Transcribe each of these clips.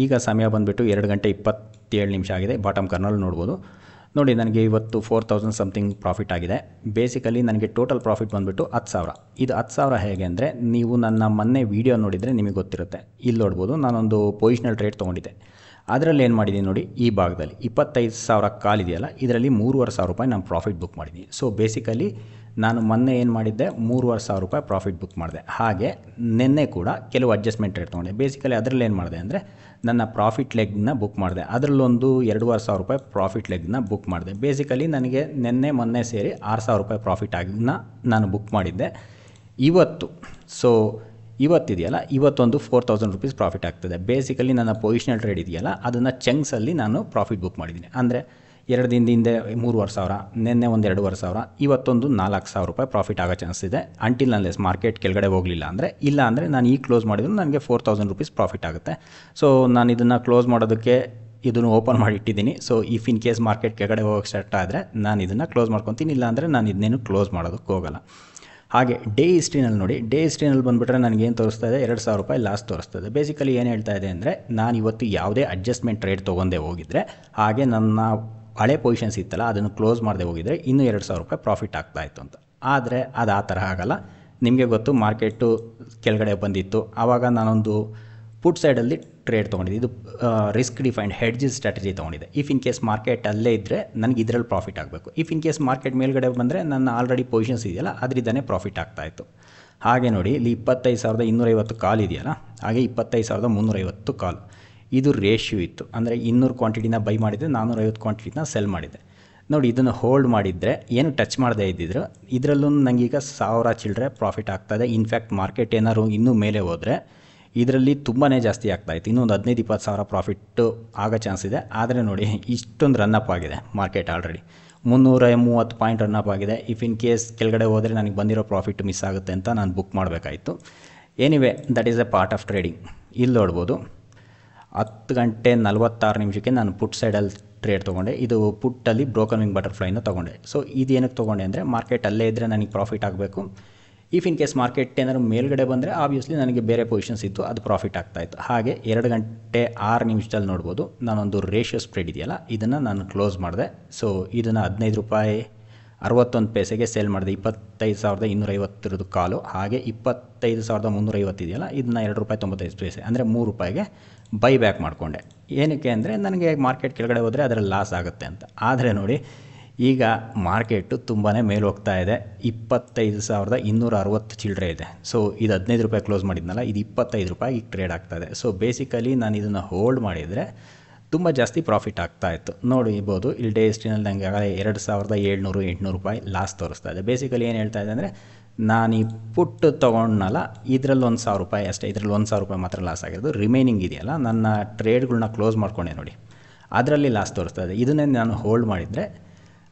ಈಗ ಸಮಯ ಬಂದುಬಿಟ್ಟು 2 ಗಂಟೆ 27 ನಿಮಿಷ ಆಗಿದೆ. ಬಾಟಮ್ ಕಾರ್ನರ್ ನೋಡ್ಬೋದು. ನೋಡಿ ನನಗೆ ಇವತ್ತು 4000 ಸಮಥಿಂಗ್ ಪ್ರಾಫಿಟ್ ಆಗಿದೆ. ಬೇಸಿಕಲಿ ನನಗೆ ಟೋಟಲ್ ಪ್ರಾಫಿಟ್ ಬಂದುಬಿಟ್ಟು 10,000. ಇದು 10,000 ಹೇಗೆ ಅಂದರೆ, ನೀವು ನನ್ನ ಮೊನ್ನೆ ವೀಡಿಯೋ ನೋಡಿದರೆ ನಿಮಗೆ ಗೊತ್ತಿರುತ್ತೆ. ಇಲ್ಲಿ ನೋಡ್ಬೋದು, ನಾನೊಂದು ಪೊಸಿಷನಲ್ ಟ್ರೇಡ್ ತೊಗೊಂಡಿದ್ದೆ. ಅದರಲ್ಲಿ ಏನು ಮಾಡಿದ್ದೀನಿ ನೋಡಿ, ಈ ಭಾಗದಲ್ಲಿ 25,000 ಕಾಲಿದೆಯಲ್ಲ, ಇದರಲ್ಲಿ 3,500 ರೂಪಾಯಿ ನಾನು ಪ್ರಾಫಿಟ್ ಬುಕ್ ಮಾಡಿದ್ದೀನಿ. ಸೊ ಬೇಸಿಕಲಿ ನಾನು ಮೊನ್ನೆ ಏನು ಮಾಡಿದ್ದೆ, 3,500 ರೂಪಾಯಿ ಪ್ರಾಫಿಟ್ ಬುಕ್ ಮಾಡಿದೆ. ಹಾಗೆ ನಿನ್ನೆ ಕೂಡ ಕೆಲವು ಅಡ್ಜಸ್ಟ್ಮೆಂಟ್ ರೇಟ್ ತೊಗೊಂಡೆ. ಬೇಸಿಕಲಿ ಅದರಲ್ಲಿ ಏನು ಮಾಡಿದೆ ಅಂದರೆ, ನನ್ನ ಪ್ರಾಫಿಟ್ ಲೆಗ್ನ ಬುಕ್ ಮಾಡಿದೆ. ಅದರಲ್ಲೊಂದು 2,500 ರೂಪಾಯಿ ಪ್ರಾಫಿಟ್ ಲೆಗ್ನ ಬುಕ್ ಮಾಡಿದೆ. ಬೇಸಿಕಲಿ ನನಗೆ ನಿನ್ನೆ ಮೊನ್ನೆ ಸೇರಿ 6,000 ರೂಪಾಯಿ ಪ್ರಾಫಿಟ್ ಆಗಿನ ನಾನು ಬುಕ್ ಮಾಡಿದ್ದೆ. ಇವತ್ತಿದೆಯಲ್ಲ, ಇವತ್ತೊಂದು 4,000 ರುಪೀಸ್ ಪ್ರಾಫಿಟ್ ಆಗ್ತದೆ. ಬೇಸಿಕಲಿ ನನ್ನ ಪೊಸಿಷನಲ್ ಟ್ರೇಡ್ ಇದೆಯಲ್ಲ, ಅದನ್ನು ಚಂಕ್ಸಲ್ಲಿ ನಾನು ಪ್ರಾಫಿಟ್ ಬುಕ್ ಮಾಡಿದ್ದೀನಿ. ಅಂದರೆ 2 ದಿನದ ಹಿಂದೆ 3,500, ನಿನ್ನೆ ಒಂದು 2,500, ಇವತ್ತೊಂದು 4,000 ರೂಪಾಯಿ ಪ್ರಾಫಿಟ್ ಆಗೋ ಚಾನ್ಸ್ ಇದೆ. ಅಂಟಿಲ್ ಅನ್ಲೆಸ್ ಮಾರ್ಕೆಟ್ ಕೆಳಗಡೆ ಹೋಗಲಿಲ್ಲ ಅಂದರೆ. ಇಲ್ಲ ಅಂದರೆ ನಾನು ಈಗ ಕ್ಲೋಸ್ ಮಾಡಿದ್ರು ನನಗೆ 4,000 ರುಪೀಸ್ ಪ್ರಾಫಿಟ್ ಆಗುತ್ತೆ. ಸೊ ನಾನು ಇದನ್ನು ಕ್ಲೋಸ್ ಮಾಡೋದಕ್ಕೆ ಇದನ್ನು ಓಪನ್ ಮಾಡಿ ಇಟ್ಟಿದ್ದೀನಿ. So if in case market ಕೆಳಗಡೆ ಹೋಗೋಕ್ಕೆ ಸ್ಟಾರ್ಟ್ ಆದರೆ ನಾನು ಇದನ್ನು ಕ್ಲೋಸ್ ಮಾಡ್ಕೊತೀನಿ. ಇಲ್ಲ ಅಂದರೆ ನಾನು ಇದನ್ನೇನು ಕ್ಲೋಸ್ ಮಾಡೋದಕ್ಕೆ ಹೋಗಲ್ಲ. ಹಾಗೆ ಡೇ ಹಿಸ್ಟ್ರಿನಲ್ಲಿ ನೋಡಿ, ಡೇ ಹಿಸ್ಟ್ರಿನಲ್ಲಿ ಬಂದುಬಿಟ್ರೆ ನನಗೇನು ತೋರಿಸ್ತಾ ಇದೆ, 2,000 ರೂಪಾಯಿ ಲಾಸ್ ತೋರಿಸ್ತದೆ. ಬೇಸಿಕಲಿ ಏನು ಹೇಳ್ತಾ ಇದೆ ಅಂದರೆ, ನಾನು ಇವತ್ತು ಯಾವುದೇ ಅಡ್ಜಸ್ಟ್ಮೆಂಟ್ ಟ್ರೇಡ್ ತೊಗೊಂಡೇ ಹೋಗಿದ್ದರೆ, ಹಾಗೆ ನನ್ನ ಹಳೆ ಪೊಸಿಷನ್ಸ್ ಇತ್ತಲ್ಲ ಅದನ್ನು ಕ್ಲೋಸ್ ಮಾಡದೆ ಹೋಗಿದರೆ ಇನ್ನೂ 2,000 ರೂಪಾಯಿ ಪ್ರಾಫಿಟ್ ಆಗ್ತಾಯಿತ್ತು ಅಂತ. ಆದರೆ ಅದು ಆ ಥರ ಆಗಲ್ಲ. ನಿಮಗೆ ಗೊತ್ತು, ಮಾರ್ಕೆಟು ಕೆಳಗಡೆ ಬಂದಿತ್ತು. ಆವಾಗ ನಾನೊಂದು ಪುಟ್ ಸೈಡಲ್ಲಿ ಟ್ರೇಡ್ ತೊಗೊಂಡಿದ್ದೆ. ಇದು ರಿಸ್ಕ್ ಡಿಫೈನ್ಡ್ ಹೆಡ್ಜ್ ಸ್ಟ್ರಾಟಜಿ ತೊಗೊಂಡಿದ್ದೆ. ಇಫ್ ಇನ್ ಕೇಸ್ ಮಾರ್ಕೆಟ್ ಅಲ್ಲೇ ಇದ್ದರೆ ನನಗೆ ಇದರಲ್ಲಿ ಪ್ರಾಫಿಟ್ ಆಗಬೇಕು. ಇಫ್ ಇನ್ ಕೇಸ್ ಮಾರ್ಕೆಟ್ ಮೇಲ್ಗಡೆ ಬಂದರೆ ನನ್ನ ಆಲ್ರೆಡಿ ಪೊಸಿಷನ್ಸ್ ಇದೆಯಲ್ಲ ಅದರಿಂದನೇ ಪ್ರಾಫಿಟ್ ಆಗ್ತಾಯಿತ್ತು. ಹಾಗೆ ನೋಡಿ, ಇಲ್ಲಿ 25,250 ಕಾಲ್ ಇದೆಯಲ್ಲ, ಹಾಗೆ 25,350 ಕಾಲ್. ಇದು ರೇಷ್ಯೂ ಇತ್ತು. ಅಂದರೆ 200 ಕ್ವಾಂಟಿಟಿನ ಬೈ ಮಾಡಿದರೆ 450 ಕ್ವಾಂಟಿಟಿನ ಸೆಲ್ ಮಾಡಿದ್ದೆ. ನೋಡಿ, ಇದನ್ನು ಹೋಲ್ಡ್ ಮಾಡಿದರೆ ಏನು ಟಚ್ ಮಾಡದೇ ಇದ್ದಿದ್ರು ಇದರಲ್ಲೂ ನನಗೀಗ 1,000 ಚಿಲ್ಲರೆ ಪ್ರಾಫಿಟ್ ಆಗ್ತಾಯಿದೆ. ಇನ್ಫ್ಯಾಕ್ಟ್ ಮಾರ್ಕೆಟ್ ಏನಾದ್ರು ಇನ್ನೂ ಮೇಲೆ ಹೋದರೆ ಇದರಲ್ಲಿ ತುಂಬಾ ಜಾಸ್ತಿ ಆಗ್ತಾಯಿತ್ತು. ಇನ್ನೊಂದು 15-20 ಸಾವಿರ ಪ್ರಾಫಿಟ್ಟು ಆಗೋ ಚಾನ್ಸ್ ಇದೆ. ಆದರೆ ನೋಡಿ, ಇಷ್ಟೊಂದು ರನ್ನಪ್ ಆಗಿದೆ ಮಾರ್ಕೆಟ್. ಆಲ್ರೆಡಿ 330 ಪಾಯಿಂಟ್ ರನ್ನಪ್ ಆಗಿದೆ. ಇಫ್ ಇನ್ ಕೇಸ್ ಕೆಳಗಡೆ ಹೋದರೆ ನನಗೆ ಬಂದಿರೋ ಪ್ರಾಫಿಟ್ ಮಿಸ್ ಆಗುತ್ತೆ ಅಂತ ನಾನು ಬುಕ್ ಮಾಡಬೇಕಾಯಿತು. Anyway, that is a part of trading. ಇಲ್ಲಿ ನೋಡ್ಬೋದು, 10 ಗಂಟೆ 46 ನಿಮಿಷಕ್ಕೆ ನಾನು ಪುಟ್ ಸೈಡಲ್ಲಿ ಟ್ರೇಡ್ ತೊಗೊಂಡೆ. ಇದು ಪುಟ್ಟಲ್ಲಿ ಬ್ರೋಕನ್ ವಿಂಗ್ ಬಟರ್ಫ್ಲೈನ ತೊಗೊಂಡೆ. ಸೊ ಇದು ಏನಕ್ಕೆ ತೊಗೊಂಡೆ ಅಂದರೆ, ಮಾರ್ಕೆಟ್ ಅಲ್ಲೇ ಇದ್ದರೆ ನನಗೆ ಪ್ರಾಫಿಟ್ ಆಗಬೇಕು. ಇಫ್ ಇನ್ ಕೇಸ್ ಮಾರ್ಕೆಟ್ ಏನಾದ್ರು ಮೇಲ್ಗಡೆ ಬಂದರೆ ಆಬ್ವಿಯಸ್ಲಿ ನನಗೆ ಬೇರೆ ಪೊಸಿಷನ್ಸ್ ಇತ್ತು, ಅದು ಪ್ರಾಫಿಟ್ ಆಗ್ತಾಯಿತ್ತು. ಹಾಗೆ 2 ಗಂಟೆ 6 ನಿಮಿಷದಲ್ಲಿ ನೋಡ್ಬೋದು, ನಾನೊಂದು ರೇಷಿಯೋ ಸ್ಪ್ರೆಡ್ ಇದೆಯಲ್ಲ ಇದನ್ನು ನಾನು ಕ್ಲೋಸ್ ಮಾಡಿದೆ. ಸೊ ಇದನ್ನು 15 ರೂಪಾಯಿ 61 ಪೈಸೆಗೆ ಸೇಲ್ ಮಾಡಿದೆ. 25,250 ಕಾಲು. ಹಾಗೆ 25,350 ಇದೆಯಲ್ಲ, ಇದನ್ನು 2 ರೂಪಾಯಿ 95 ಪೈಸೆ ಅಂದರೆ 3 ರೂಪಾಯಿಗೆ ಬೈ ಬ್ಯಾಕ್ ಮಾಡಿಕೊಂಡೆ. ಏನಕ್ಕೆ ಅಂದರೆ, ನನಗೆ ಮಾರ್ಕೆಟ್ ಕೆಳಗಡೆ ಹೋದರೆ ಅದರಲ್ಲಿ ಲಾಸ್ ಆಗುತ್ತೆ ಅಂತ. ಆದರೆ ನೋಡಿ, ಈಗ ಮಾರ್ಕೆಟು ತುಂಬಾ ಮೇಲೆ ಹೋಗ್ತಾ ಇದೆ. 25,260 ಚಿಲ್ಲರೆ ಇದೆ. ಸೊ ಇದು 15 ರೂಪಾಯಿ ಕ್ಲೋಸ್ ಮಾಡಿದ್ನಲ್ಲ, ಇದು 25 ರೂಪಾಯಿ ಈಗ ಟ್ರೇಡ್ ಆಗ್ತಾಯಿದೆ. ಸೊ ಬೇಸಿಕಲಿ ನಾನು ಇದನ್ನು ಹೋಲ್ಡ್ ಮಾಡಿದರೆ ತುಂಬ ಜಾಸ್ತಿ ಪ್ರಾಫಿಟ್ ಆಗ್ತಾಯಿತ್ತು. ನೋಡಿರ್ಬೋದು, ಇಲ್ಲಿ ಡೇ ಹಿಸ್ಟ್ರಿನಲ್ಲಿ ನನಗೆ 2,700-800 ರೂಪಾಯಿ ಲಾಸ್ ತೋರಿಸ್ತಾ ಇದೆ. ಬೇಸಿಕಲಿ ಏನು ಹೇಳ್ತಾ ಇದೆ ಅಂದರೆ, ನಾನು ಈ ಪುಟ್ಟು ತೊಗೊಂಡನಲ್ಲ ಇದರಲ್ಲಿ 1,000 ರೂಪಾಯಿ ಅಷ್ಟೇ, ಇದರಲ್ಲಿ 1,000 ರೂಪಾಯಿ ಮಾತ್ರ ಲಾಸ್ ಆಗಿರೋದು. ರಿಮೈನಿಂಗ್ ಇದೆಯಲ್ಲ, ನನ್ನ ಟ್ರೇಡ್ಗಳನ್ನ ಕ್ಲೋಸ್ ಮಾಡ್ಕೊಂಡೆ ನೋಡಿ, ಅದರಲ್ಲಿ ಲಾಸ್ ತೋರಿಸ್ತಾ ಇದೆ. ಇದನ್ನೇ ನಾನು ಹೋಲ್ಡ್ ಮಾಡಿದರೆ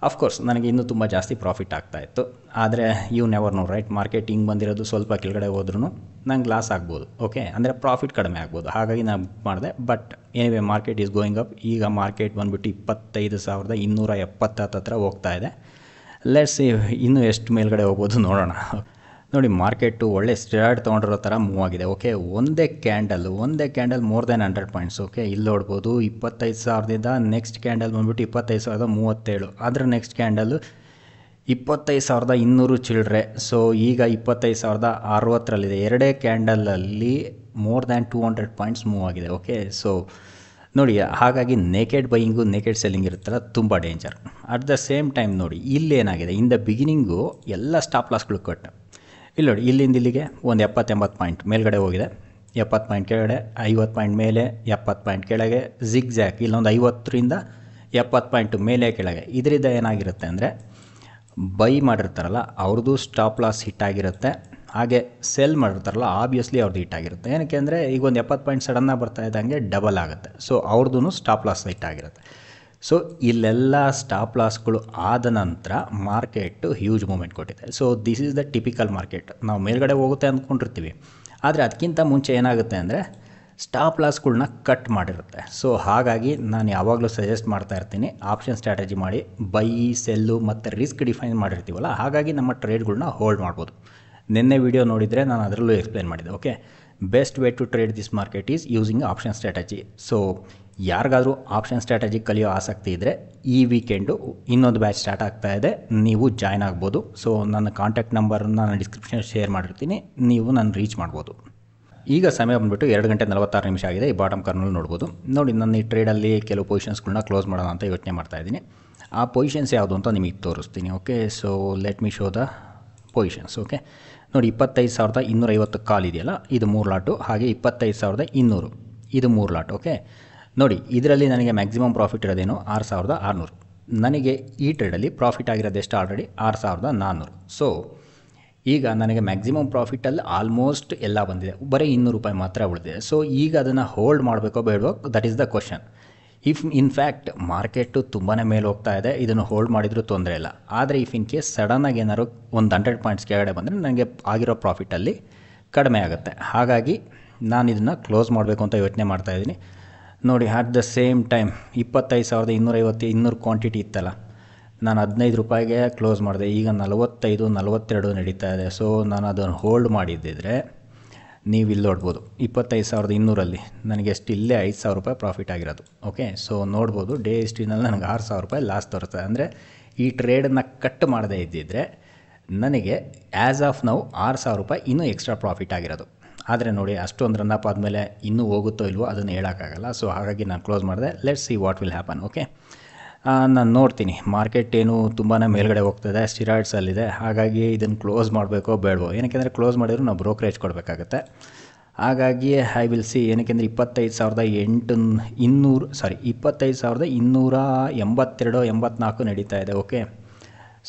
ಅಫ್ಕೋರ್ಸ್ ನನಗೆ ಇನ್ನೂ ತುಂಬ ಜಾಸ್ತಿ ಪ್ರಾಫಿಟ್ ಆಗ್ತಾಯಿತ್ತು. ಆದರೆ you never know right, market ಹಿಂಗೆ ಬಂದಿರೋದು ಸ್ವಲ್ಪ ಕೆಳಗಡೆ ಹೋದ್ರೂ ನಂಗೆ ಲಾಸ್ ಆಗ್ಬೋದು. ಓಕೆ, ಅಂದರೆ ಪ್ರಾಫಿಟ್ ಕಡಿಮೆ ಆಗ್ಬೋದು. ಹಾಗಾಗಿ ನಾನು ಮಾಡಿದೆ. But anyway, market is going up. ಈಗ ಮಾರ್ಕೆಟ್ ಬಂದುಬಿಟ್ಟು 25,270 ಹತ್ರ ಹೋಗ್ತಾ ಇದೆ. ಲೆಟ್ಸ್ ಸಿ ಇನ್ನೂ ಎಷ್ಟು ಮೇಲ್ಗಡೆ ಹೋಗ್ಬೋದು ನೋಡೋಣ. ನೋಡಿ, ಮಾರ್ಕೆಟು ಒಳ್ಳೆ ಸ್ಟೆರಾಯ್ಡ್ ತೊಗೊಂಡಿರೋ ಥರ ಮೂವ್ ಆಗಿದೆ. ಓಕೆ, ಒಂದೇ candle more than 100 points. Okay, ಇಲ್ಲಿ ನೋಡ್ಬೋದು 25,000ದಿಂದ ನೆಕ್ಸ್ಟ್ ಕ್ಯಾಂಡಲ್ ಬಂದುಬಿಟ್ಟು 25,037. ಅದರ ನೆಕ್ಸ್ಟ್ ಕ್ಯಾಂಡಲ್ಲು 25,200 ಚಿಲ್ಲರೆ. ಸೊ ಈಗ 25,060ರಲ್ಲಿದೆ. ಎರಡೇ ಕ್ಯಾಂಡಲಲ್ಲಿ ಮೋರ್ ದ್ಯಾನ್ 200 ಪಾಯಿಂಟ್ಸ್ ಮೂವ್ ಆಗಿದೆ. ಓಕೆ, ಸೊ ನೋಡಿ, ಹಾಗಾಗಿ ನೇಕೆಡ್ ಬೈಯಿಂಗು ನೇಕೆಡ್ ಸೆಲ್ಲಿಂಗ್ ಇರುತ್ತಲ್ಲ, ತುಂಬ danger. At the same time ನೋಡಿ, ಇಲ್ಲೇನಾಗಿದೆ, ಇನ್ ದ ಬಿಗಿನಿಂಗು ಎಲ್ಲ ಸ್ಟಾಪ್ ಲಾಸ್ಗಳು ಕಟ್. ಇಲ್ಲಿ ನೋಡಿ, ಇಲ್ಲಿಂದ ಇಲ್ಲಿಗೆ ಒಂದು 70-80 ಪಾಯಿಂಟ್ ಮೇಲ್ಗಡೆ ಹೋಗಿದೆ. 70 ಪಾಯಿಂಟ್ ಕೆಳಗಡೆ, 50 ಪಾಯಿಂಟ್ ಮೇಲೆ, 70 ಪಾಯಿಂಟ್ ಕೆಳಗೆ, ಜಿಗ್ಜ್ಯಾಕ್ ಇಲ್ಲೊಂದು 50ರಿಂದ 70 ಪಾಯಿಂಟು ಮೇಲೆ ಕೆಳಗೆ. ಇದರಿಂದ ಏನಾಗಿರುತ್ತೆ ಅಂದರೆ, ಬೈ ಮಾಡಿರ್ತಾರಲ್ಲ ಅವ್ರದ್ದು ಸ್ಟಾಪ್ ಲಾಸ್ ಹಿಟ್ ಆಗಿರುತ್ತೆ. ಹಾಗೆ ಸೆಲ್ ಮಾಡಿರ್ತಾರಲ್ಲ ಆಬ್ವಿಯಸ್ಲಿ ಅವ್ರದ್ದು ಹಿಟ್ ಆಗಿರುತ್ತೆ. ಏನಕ್ಕೆ ಅಂದರೆ, ಈಗ ಒಂದು 70 ಪಾಯಿಂಟ್ ಸಡನ್ನಾಗಿ ಬರ್ತಾ ಇದ್ದಂಗೆ ಡಬಲ್ ಆಗುತ್ತೆ. ಸೊ ಅವ್ರದ್ದು ಸ್ಟಾಪ್ ಲಾಸ್ ಹಿಟ್ ಆಗಿರುತ್ತೆ. ಸೊ ಇಲ್ಲೆಲ್ಲ ಸ್ಟಾಪ್ ಲಾಸ್ಗಳು ಆದ ನಂತರ ಮಾರ್ಕೆಟು ಹ್ಯೂಜ್ ಮೂಮೆಂಟ್ ಕೊಟ್ಟಿದೆ. So this is the typical market. ನಾವು ಮೇಲ್ಗಡೆ ಹೋಗುತ್ತೆ ಅಂದ್ಕೊಂಡಿರ್ತೀವಿ, ಆದರೆ ಅದಕ್ಕಿಂತ ಮುಂಚೆ ಏನಾಗುತ್ತೆ ಅಂದರೆ ಸ್ಟಾಪ್ ಲಾಸ್ಗಳನ್ನ ಕಟ್ ಮಾಡಿರುತ್ತೆ. ಸೊ ಹಾಗಾಗಿ ನಾನು ಯಾವಾಗಲೂ ಸಜೆಸ್ಟ್ ಮಾಡ್ತಾ ಇರ್ತೀನಿ, ಆಪ್ಷನ್ ಸ್ಟ್ರಾಟಜಿ ಮಾಡಿ ಬೈ ಸೆಲ್ಲು ಮತ್ತು ರಿಸ್ಕ್ ಡಿಫೈನ್ ಮಾಡಿರ್ತೀವಲ್ಲ, ಹಾಗಾಗಿ ನಮ್ಮ ಟ್ರೇಡ್ಗಳನ್ನ ಹೋಲ್ಡ್ ಮಾಡ್ಬೋದು. ನಿನ್ನೆ ವಿಡಿಯೋ ನೋಡಿದರೆ ನಾನು ಅದರಲ್ಲೂ ಎಕ್ಸ್ಪ್ಲೇನ್ ಮಾಡಿದ್ದೆ. Okay, best way to trade this market is using option strategy. So ಯಾರಿಗಾದರೂ ಆಪ್ಷನ್ ಸ್ಟ್ರಾಟಜಿ ಕಲಿಯೋ ಆಸಕ್ತಿ ಇದ್ದರೆ ಈ ವೀಕೆಂಡು ಇನ್ನೊಂದು ಬ್ಯಾಚ್ ಸ್ಟಾರ್ಟ್ ಆಗ್ತಾ ಇದೆ, ನೀವು ಜಾಯ್ನ್ ಆಗ್ಬೋದು. ಸೊ ನನ್ನ ಕಾಂಟ್ಯಾಕ್ಟ್ ನಂಬರನ್ನು ನಾನು ಡಿಸ್ಕ್ರಿಪ್ಷನ್ ಶೇರ್ ಮಾಡಿರ್ತೀನಿ, ನೀವು ನಾನು ರೀಚ್ ಮಾಡ್ಬೋದು. ಈಗ ಸಮಯ ಬಂದುಬಿಟ್ಟು 2:46 ಆಗಿದೆ. ಈ ಬಾಟಮ್ ಕಾರ್ನಲ್ಲಿ ನೋಡ್ಬೋದು. ನೋಡಿ, ನನ್ನ ಈ ಟ್ರೇಡಲ್ಲಿ ಕೆಲವು ಪೊಸಿಷನ್ಸ್ಗಳನ್ನ ಕ್ಲೋಸ್ ಮಾಡೋಣ ಅಂತ ಯೋಚನೆ ಮಾಡ್ತಾಯಿದ್ದೀನಿ. ಆ ಪೊಸಿಷನ್ಸ್ ಯಾವುದು ಅಂತ ನಿಮಗೆ ತೋರಿಸ್ತೀನಿ. Okay, so let me show the positions. Okay, ನೋಡಿ 25,250 ಕಾಲ್ ಇದೆಯಲ್ಲ, ಇದು 3 ಲಾಟು. ಹಾಗೆ 25,200 ಇದು 3 ಲಾಟ್. ಓಕೆ, ನೋಡಿ ಇದರಲ್ಲಿ ನನಗೆ ಮ್ಯಾಕ್ಸಿಮಮ್ ಪ್ರಾಫಿಟ್ ಇರೋದೇನು 6,600. ನನಗೆ ಈ ಟ್ರೇಡಲ್ಲಿ ಪ್ರಾಫಿಟ್ ಆಗಿರೋದೆಷ್ಟು ಆಲ್ರೆಡಿ 6,400. ಸೊ ಈಗ ನನಗೆ ಮ್ಯಾಕ್ಸಿಮಮ್ ಪ್ರಾಫಿಟಲ್ಲಿ ಆಲ್ಮೋಸ್ಟ್ ಎಲ್ಲ ಬಂದಿದೆ, ಬರೀ 200 ರೂಪಾಯಿ ಮಾತ್ರ ಉಳಿದಿದೆ. ಸೊ ಈಗ ಅದನ್ನು ಹೋಲ್ಡ್ ಮಾಡಬೇಕೋ ಬೇಡವೋ, that is the question. If in fact market ತುಂಬಾ ಮೇಲೆ ಹೋಗ್ತಾ ಇದೆ, ಇದನ್ನು ಹೋಲ್ಡ್ ಮಾಡಿದರೂ ತೊಂದರೆ ಇಲ್ಲ. ಆದರೆ ಇಫ್ ಇನ್ ಕೇಸ್ ಸಡನ್ನಾಗಿ ಏನಾದ್ರು ಒಂದು 100 ಪಾಯಿಂಟ್ಸ್ ಕೆಳಗಡೆ ಬಂದರೆ ನನಗೆ ಆಗಿರೋ ಪ್ರಾಫಿಟಲ್ಲಿ ಕಡಿಮೆ ಆಗುತ್ತೆ. ಹಾಗಾಗಿ ನಾನು ಇದನ್ನು ಕ್ಲೋಸ್ ಮಾಡಬೇಕು ಅಂತ ಯೋಚನೆ ಮಾಡ್ತಾಯಿದ್ದೀನಿ. ನೋಡಿ, at the same time 25,250 200 quantity ಇತ್ತಲ್ಲ, ನಾನು 15 ರೂಪಾಯಿಗೆ ಕ್ಲೋಸ್ ಮಾಡಿದೆ. ಈಗ 45, 42 ನಡೀತಾ ಇದೆ. ಸೊ ನಾನು ಅದನ್ನು ಹೋಲ್ಡ್ ಮಾಡಿದ್ದಿದ್ರೆ ನೀವು ಇಲ್ಲಿ ನೋಡ್ಬೋದು, 25,200ಅಲ್ಲಿ ನನಗೆ ಎಷ್ಟು ಇಲ್ಲೇ 5,000 ರೂಪಾಯಿ ಪ್ರಾಫಿಟ್ ಆಗಿರೋದು. ಓಕೆ, ಸೊ ನೋಡ್ಬೋದು ಡೇ ಹಿಸ್ಟ್ರಿನಲ್ಲಿ ನನಗೆ 6,000 ರೂಪಾಯಿ ಲಾಸ್ ತೋರಿಸ್ತದೆ. ಅಂದರೆ ಈ ಟ್ರೇಡನ್ನು ಕಟ್ ಮಾಡದೇ ಇದ್ದಿದ್ದರೆ ನನಗೆ ಆ್ಯಸ್ ಆಫ್ ನೌ 6,000 ರೂಪಾಯಿ ಇನ್ನೂ ಎಕ್ಸ್ಟ್ರಾ ಪ್ರಾಫಿಟ್ ಆಗಿರೋದು. ಆದರೆ ನೋಡಿ, ಅಷ್ಟೊಂದು ರನ್ ಅಪ್ ಆದಮೇಲೆ ಇನ್ನೂ ಹೋಗುತ್ತೋ ಇಲ್ವೋ ಅದನ್ನು ಹೇಳೋಕ್ಕಾಗಲ್ಲ. ಸೊ ಹಾಗಾಗಿ ನಾನು ಕ್ಲೋಸ್ ಮಾಡಿದೆ. Let's see what will happen. Okay, ನಾನು ನೋಡ್ತೀನಿ. ಮಾರ್ಕೆಟ್ ಏನು ತುಂಬಾ ಮೇಲ್ಗಡೆ ಹೋಗ್ತದೆ, ಸ್ಟಿರಾಯ್ಡ್ಸಲ್ಲಿದೆ. ಹಾಗಾಗಿ ಇದನ್ನು ಕ್ಲೋಸ್ ಮಾಡಬೇಕೋ ಬೇಡವೋ, ಏನಕ್ಕೆಂದರೆ ಕ್ಲೋಸ್ ಮಾಡಿದ್ರು ನಾವು ಬ್ರೋಕರೇಜ್ ಕೊಡಬೇಕಾಗತ್ತೆ. ಹಾಗಾಗಿ ಐ ವಿಲ್ ಸಿ. ಏನಕ್ಕೆಂದರೆ 25,284 ನಡೀತಾ ಇದೆ. Okay,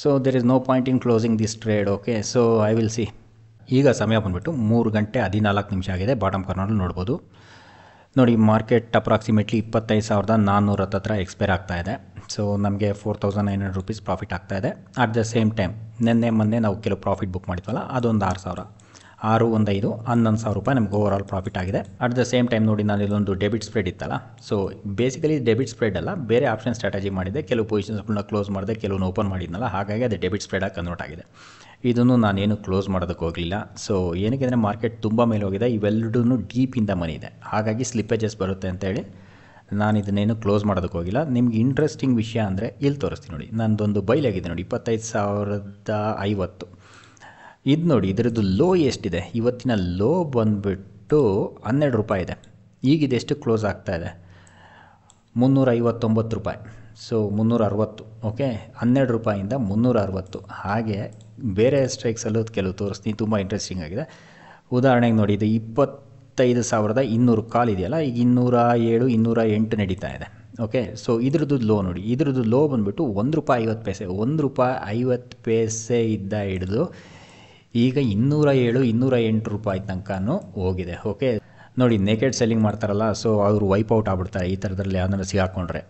so there is no point in closing this trade. Okay, so I will see. ಈಗ ಸಮಯ ಬಂದುಬಿಟ್ಟು 3:14 ಆಗಿದೆ. ಬಾಟಮ್ ಕಾರ್ನರಲ್ಲಿ ನೋಡ್ಬೋದು. ನೋಡಿ, ಮಾರ್ಕೆಟ್ ಅಪ್ರಾಕ್ಸಿಮೇಟ್ಲಿ 25,400 ಹತ್ರ ಎಕ್ಸ್ಪೈರ್ ಆಗ್ತಾ ಇದೆ. ಸೊ ನಮಗೆ 4,900 ರೂಪೀಸ್ ಪ್ರಾಫಿಟ್ ಆಗ್ತಾ ಇದೆ. ಅಟ್ ದ ಸೇಮ್ ಟೈಮ್ ಮೊನ್ನೆ ನಾವು ಕೆಲವು ಪ್ರಾಫಿಟ್ ಬುಕ್ ಮಾಡಿದ್ವಲ್ಲ, ಅದೊಂದು 6,000, 6, 1, 5, 11,000 ರೂಪಾಯಿ ನಮಗೆ ಓವರ್ ಆಲ್ ಪ್ರಾಫಿಟ್ ಆಗಿದೆ. ಅಟ್ ದ ಸೇಮ್ ಟೈಮ್ ನೋಡಿ, ನಾನು ಇದೊಂದು ಡೆಬಿಟ್ ಸ್ಪ್ರೆಡ್ ಇತ್ತಲ್ಲ, ಸೊ ಬೇಸಿಕಲಿ ಡೆಬಿಟ್ ಸ್ಪ್ರೆಡ್ ಅಲ್ಲ, ಬೇರೆ ಆಪ್ಷನ್ ಸ್ಟ್ರಾಟಜಿ ಮಾಡಿದೆ. ಕೆಲವು ಪೊಸಿಷನ್ಸ್ಗಳನ್ನ ಕ್ಲೋಸ್ ಮಾಡಿದೆ, ಕೆಲವನ್ನ ಓಪನ್ ಮಾಡಿದ್ನಲ್ಲ, ಹಾಗಾಗಿ ಅದು ಡೆಬಿಟ್ ಸ್ಪ್ರೆಡಾಗಿ ಕನ್ವರ್ಟ್ ಆಗಿದೆ. ಇದನ್ನು ನಾನೇನು ಕ್ಲೋಸ್ ಮಾಡೋದಕ್ಕೆ ಹೋಗಲಿಲ್ಲ. ಸೊ ಏನಕ್ಕೆ ಅಂದರೆ ಮಾರ್ಕೆಟ್ ತುಂಬ ಮೇಲೆ ಹೋಗಿದೆ, ಇವೆಲ್ಲದೂ ಡೀಪಿಂದ ಮನಿ ಇದೆ, ಹಾಗಾಗಿ ಸ್ಲಿಪ್ಪೇಜಸ್ ಬರುತ್ತೆ ಅಂತೇಳಿ ನಾನು ಇದನ್ನೇನು ಕ್ಲೋಸ್ ಮಾಡೋದಕ್ಕೆ ಹೋಗಿಲ್ಲ. ನಿಮ್ಗೆ ಇಂಟ್ರೆಸ್ಟಿಂಗ್ ವಿಷಯ ಅಂದರೆ ಇಲ್ಲಿ ತೋರಿಸ್ತೀನಿ ನೋಡಿ. ನಂದೊಂದು ಬೈಲ್ ಆಗಿದೆ ನೋಡಿ, 25,050. ಇದು ನೋಡಿ, ಇದರದ್ದು ಲೋ ಎಷ್ಟಿದೆ. ಇವತ್ತಿನ ಲೋ ಬಂದುಬಿಟ್ಟು 12 ರೂಪಾಯಿ ಇದೆ. ಈಗಿದೆಷ್ಟು ಕ್ಲೋಸ್ ಆಗ್ತಾ ಇದೆ, 359 ರೂಪಾಯಿ. ಸೊ 360. ಓಕೆ, 12 ರೂಪಾಯಿಂದ 360. ಹಾಗೆ ಬೇರೆ ಸ್ಟ್ರೈಕ್ಸಲ್ಲೂ ಕೆಲವು ತೋರಿಸ್ತೀನಿ, ತುಂಬ ಇಂಟ್ರೆಸ್ಟಿಂಗ್ ಆಗಿದೆ. ಉದಾಹರಣೆಗೆ ನೋಡಿ, ಇದು 25,200 ಕಾಲ್ ಇದೆಯಲ್ಲ, ಈಗ 207, 208 ನಡೀತಾ ಇದೆ. ಓಕೆ, ಸೊ ಇದ್ರದ್ದು ಲೋ ನೋಡಿ, ಇದ್ರದ್ದು ಲೋ ಬಂದುಬಿಟ್ಟು ₹1.50. ₹1.50 ಇದ್ದ ಹಿಡಿದು ಈಗ 207, 208 ರೂಪಾಯಿ ತನಕನೂ ಹೋಗಿದೆ. ಓಕೆ, ನೋಡಿ ನೇಕೆಡ್ ಸೆಲ್ಲಿಂಗ್ ಮಾಡ್ತಾರಲ್ಲ, ಸೊ ಅವರು ವೈಪೌಟ್ ಆಗ್ಬಿಡ್ತಾರೆ ಈ ಥರದ್ರಲ್ಲಿ ಯಾವ್ದಾರು ಸಿಗಾಕೊಂಡ್ರೆ.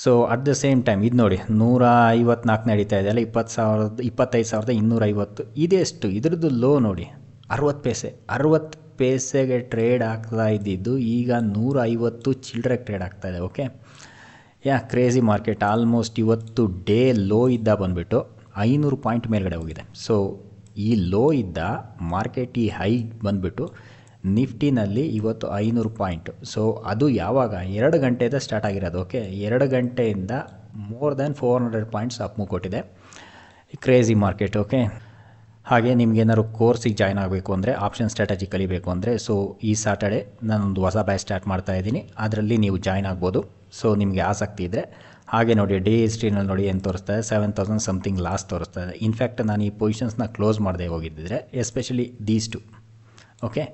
So at the same time ಇದು ನೋಡಿ 154 ನಡೀತಾ ಇದೆ ಅಲ್ಲ, 25,250. ಇದೆಷ್ಟು, ಇದ್ರದ್ದು ಲೋ ನೋಡಿ 60 ಪೈಸೆಗೆ ಟ್ರೇಡ್ ಆಗ್ತಾ ಇದ್ದಿದ್ದು ಈಗ 150 ಚಿಲ್ಲರೆಗೆ ಟ್ರೇಡ್ ಆಗ್ತಾ ಇದೆ. Okay, crazy market. ಆಲ್ಮೋಸ್ಟ್ ಇವತ್ತು ಡೇ ಲೋ ಇದ್ದ ಬಂದುಬಿಟ್ಟು 500 ಪಾಯಿಂಟ್ ಮೇಲ್ಗಡೆ ಹೋಗಿದೆ. ಸೊ ಈ ಲೋ ಇದ್ದ ಮಾರ್ಕೆಟ್ ಈ ಹೈ ಬಂದುಬಿಟ್ಟು ನಿಫ್ಟಿನಲ್ಲಿ ಇವತ್ತು 500 ಪಾಯಿಂಟ್. ಸೊ ಅದು ಯಾವಾಗ 2 ಗಂಟೆಯಿಂದ ಸ್ಟಾರ್ಟ್ ಆಗಿರೋದು. ಓಕೆ, 2 ಗಂಟೆಯಿಂದ more than 400 points up move ಕೊಟ್ಟಿದೆ. Crazy market. ಓಕೆ, ಹಾಗೆ ನಿಮ್ಗೇನಾದ್ರು ಕೋರ್ಸಿಗೆ ಜಾಯ್ನ್ ಆಗಬೇಕು ಅಂದರೆ, ಆಪ್ಷನ್ ಸ್ಟ್ರಾಟಜಿ ಕಲಿಬೇಕು ಅಂದರೆ, ಸೊ ಈ ಸ್ಯಾಟರ್ಡೆ ನಾನೊಂದು ಹೊಸ ಬ್ಯಾಚ್ ಸ್ಟಾರ್ಟ್ ಮಾಡ್ತಾಯಿದ್ದೀನಿ, ಅದರಲ್ಲಿ ನೀವು ಜಾಯ್ನ್ ಆಗ್ಬೋದು. ಸೊ ನಿಮಗೆ ಆಸಕ್ತಿ ಇದ್ದರೆ. ಹಾಗೆ ನೋಡಿ, ಡೇ ಹಿಸ್ಟ್ರಿನಲ್ಲಿ ನೋಡಿ ಏನು ತೋರಿಸ್ತಾ ಇದೆ, 7,000 ಸಮಥಿಂಗ್ ಲಾಸ್ ತೋರಿಸ್ತಾ ಇದೆ. ಇನ್ಫ್ಯಾಕ್ಟ್ ನಾನು ಈ ಪೊಸಿಷನ್ಸ್ನ ಕ್ಲೋಸ್ ಮಾಡದೆ ಹೋಗಿದ್ದಿದ್ರೆ, ಎಸ್ಪೆಷಲಿ ದೀಸ್ ಟು, ಓಕೆ,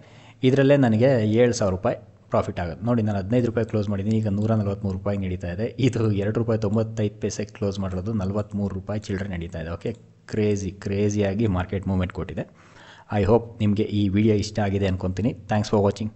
ಇದರಲ್ಲೇ ನನಗೆ 7,000 ರೂಪಾಯಿ ಪ್ರಾಫಿಟ್ ಆಗುತ್ತೆ. ನೋಡಿ, ನಾನು 15 ರೂಪಾಯಿ ಕ್ಲೋಸ್ ಮಾಡಿದ್ದೀನಿ, ಈಗ 143 ರೂಪಾಯಿ ನಡೀತಾ ಇದೆ. ಇದು ₹2.95 ಕ್ಲೋಸ್ ಮಾಡಿರೋದು 43 ರೂಪಾಯಿ ಚಿಲ್ಲರೆ ನಡೀತಾ ಇದೆ. ಓಕೆ, ಕ್ರೇಜಿಯಾಗಿ ಮಾರ್ಕೆಟ್ ಮೂವ್ಮೆಂಟ್ ಕೊಟ್ಟಿದೆ. ಐ ಹೋಪ್ ನಿಮಗೆ ಈ ವಿಡಿಯೋ ಇಷ್ಟ ಆಗಿದೆ ಅಂದ್ಕೊತೀನಿ. Thanks for watching.